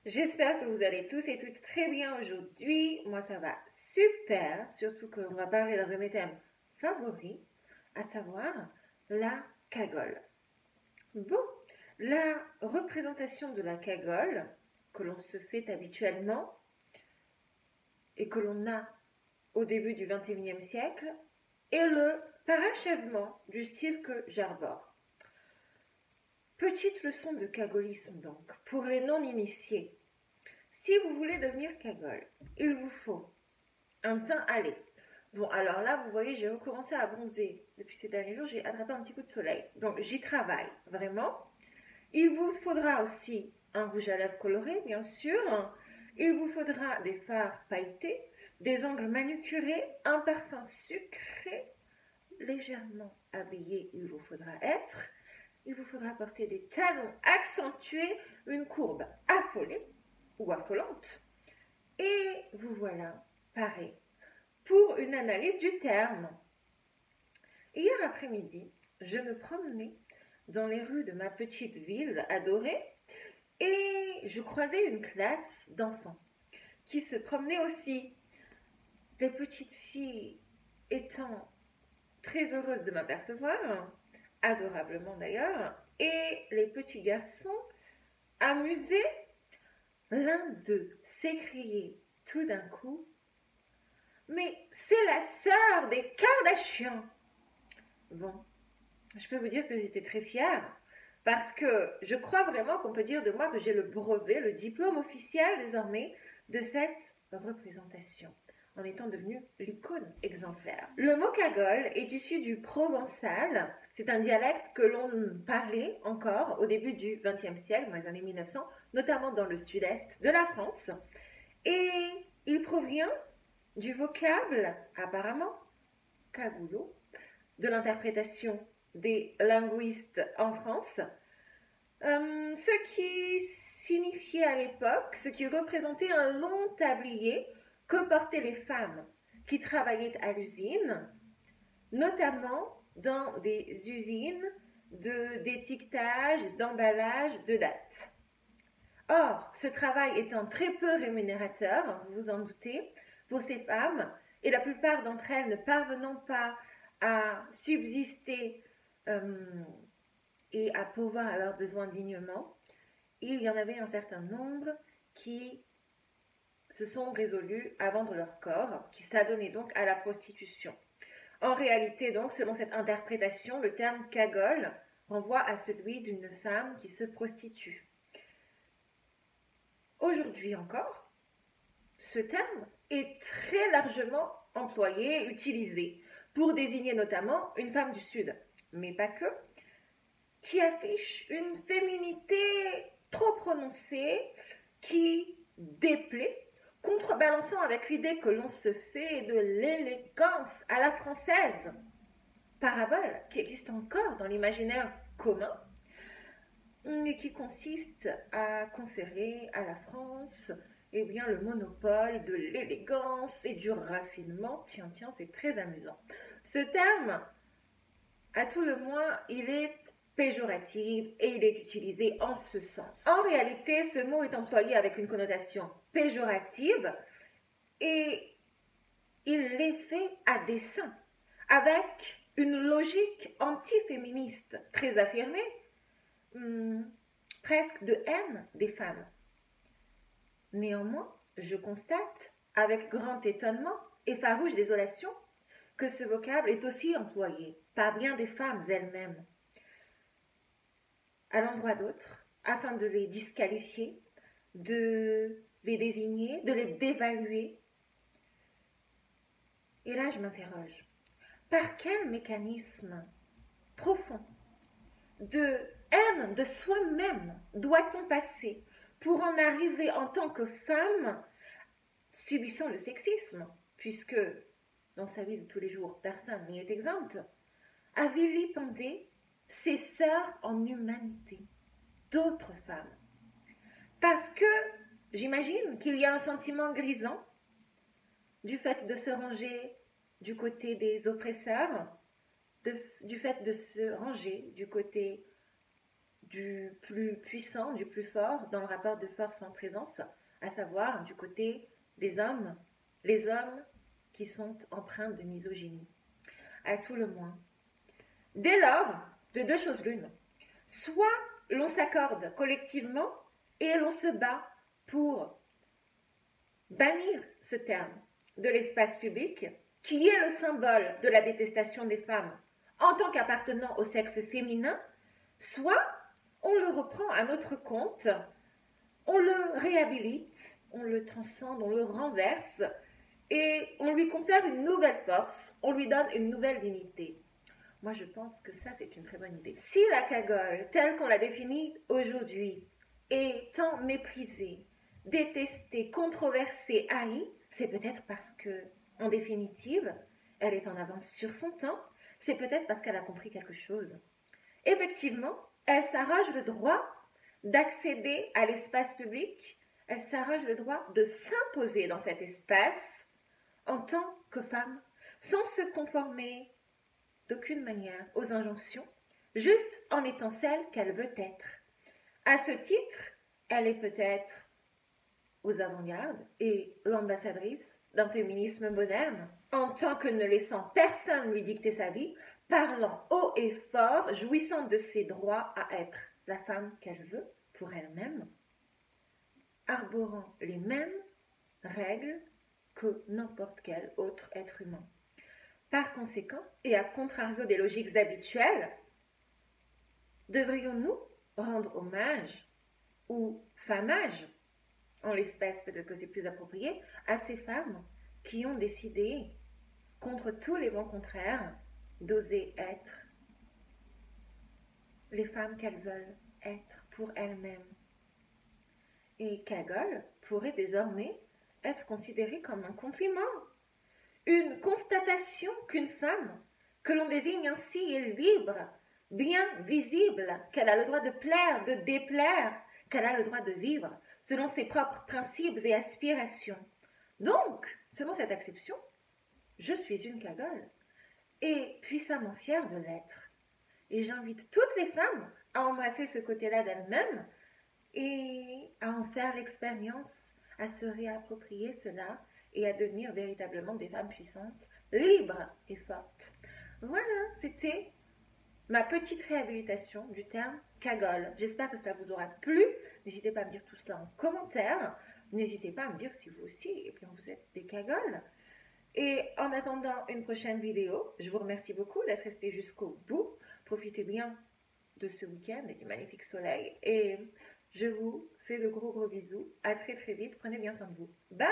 J'espère que vous allez tous et toutes très bien aujourd'hui. Moi, ça va super, surtout qu'on va parler d'un de mes thèmes favoris, à savoir la cagole. Bon, la représentation de la cagole que l'on se fait habituellement et que l'on a au début du XXIe siècle est le parachèvement du style que j'arbore. Petite leçon de cagolisme donc, pour les non-initiés. Si vous voulez devenir cagole, il vous faut un teint hâlé. Bon, alors là, vous voyez, j'ai recommencé à bronzer. Depuis ces derniers jours, j'ai attrapé un petit coup de soleil. Donc, j'y travaille, vraiment. Il vous faudra aussi un rouge à lèvres coloré, bien sûr. Il vous faudra des fards pailletés, des ongles manucurés, un parfum sucré, légèrement habillé, il vous faudra être. Il vous faudra porter des talons accentués, une courbe affolée ou affolante. Et vous voilà paré pour une analyse du terme. Hier après-midi, je me promenais dans les rues de ma petite ville adorée et je croisais une classe d'enfants qui se promenaient aussi. Les petites filles étant très heureuses de m'apercevoir, adorablement d'ailleurs, et les petits garçons amusés. L'un d'eux s'écriait tout d'un coup: mais c'est la sœur des Kardashians. Bon, je peux vous dire que j'étais très fière parce que je crois vraiment qu'on peut dire de moi que j'ai le brevet, le diplôme officiel désormais de cette représentation, en étant devenue l'icône exemplaire. Le mot cagole est issu du provençal. C'est un dialecte que l'on parlait encore au début du XXe siècle, dans les années 1900, notamment dans le sud-est de la France. Et il provient du vocable, apparemment, cagoulot, de l'interprétation des linguistes en France, ce qui signifiait à l'époque, ce qui représentait un long tablier que portaient les femmes qui travaillaient à notamment dans des usines d'étiquetage, d'emballage, de dates. Or, ce travail étant très peu rémunérateur, vous vous en doutez, pour ces femmes, et la plupart d'entre elles ne parvenant pas à subsister et à pourvoir à leurs besoins dignement, il y en avait un certain nombre qui se sont résolus à vendre leur corps, qui s'adonnaient donc à la prostitution. En réalité, donc, selon cette interprétation, le terme cagole renvoie à celui d'une femme qui se prostitue. Aujourd'hui encore, ce terme est très largement employé et utilisé pour désigner notamment une femme du Sud, mais pas que, qui affiche une féminité trop prononcée, qui déplaît, contrebalançant avec l'idée que l'on se fait de l'élégance à la française, parabole qui existe encore dans l'imaginaire commun et qui consiste à conférer à la France le monopole de l'élégance et du raffinement. Tiens, c'est très amusant. Ce terme, à tout le moins, il est péjoratif et il est utilisé en ce sens. En réalité, ce mot est employé avec une connotation péjorative et il l'est fait à dessein, avec une logique antiféministe très affirmée, presque de haine des femmes. Néanmoins, je constate, avec grand étonnement et farouche désolation, que ce vocable est aussi employé par bien des femmes elles-mêmes, à l'endroit d'autres, afin de les disqualifier, de les désigner, de les dévaluer. Et là, je m'interroge, par quel mécanisme profond de haine de soi-même doit-on passer pour en arriver en tant que femme subissant le sexisme, puisque dans sa vie de tous les jours, personne n'y est exempt, à vilipender ses sœurs en humanité, d'autres femmes. Parce que j'imagine qu'il y a un sentiment grisant du fait de se ranger du côté des oppresseurs, du fait de se ranger du côté du plus puissant, du plus fort dans le rapport de force en présence, à savoir du côté des hommes, les hommes qui sont empreints de misogynie, à tout le moins. Dès lors, de deux choses l'une, soit l'on s'accorde collectivement et l'on se bat pour bannir ce terme de l'espace public, qui est le symbole de la détestation des femmes en tant qu'appartenant au sexe féminin, soit on le reprend à notre compte, on le réhabilite, on le transcende, on le renverse et on lui confère une nouvelle force, on lui donne une nouvelle dignité. Moi, je pense que ça, c'est une très bonne idée. Si la cagole, telle qu'on la définit aujourd'hui, est tant méprisée, détestée, controversée, haïe, c'est peut-être parce que, en définitive, elle est en avance sur son temps, c'est peut-être parce qu'elle a compris quelque chose. Effectivement, elle s'arroge le droit d'accéder à l'espace public, elle s'arroge le droit de s'imposer dans cet espace en tant que femme, sans se conformer d'aucune manière aux injonctions, juste en étant celle qu'elle veut être. À ce titre, elle est peut-être aux avant-gardes et l'ambassadrice d'un féminisme moderne, en tant que ne laissant personne lui dicter sa vie, parlant haut et fort, jouissant de ses droits à être la femme qu'elle veut pour elle-même, arborant les mêmes règles que n'importe quel autre être humain. Par conséquent, et à contrario des logiques habituelles, devrions-nous rendre hommage ou famage, en l'espèce peut-être que c'est plus approprié, à ces femmes qui ont décidé, contre tous les vents contraires, d'oser être les femmes qu'elles veulent être pour elles-mêmes. Et cagole pourrait désormais être considérée comme un compliment, une constatation qu'une femme, que l'on désigne ainsi, est libre, bien visible, qu'elle a le droit de plaire, de déplaire, qu'elle a le droit de vivre selon ses propres principes et aspirations. Donc, selon cette acception, je suis une cagole et puissamment fière de l'être. Et j'invite toutes les femmes à embrasser ce côté-là d'elles-mêmes et à en faire l'expérience, à se réapproprier cela et à devenir véritablement des femmes puissantes, libres et fortes. Voilà, c'était ma petite réhabilitation du terme cagole. J'espère que cela vous aura plu. N'hésitez pas à me dire tout cela en commentaire. N'hésitez pas à me dire si vous aussi, eh bien, vous êtes des cagoles. Et en attendant une prochaine vidéo, je vous remercie beaucoup d'être resté jusqu'au bout. Profitez bien de ce week-end et du magnifique soleil. Et je vous fais de gros bisous. À très très vite. Prenez bien soin de vous. Bye!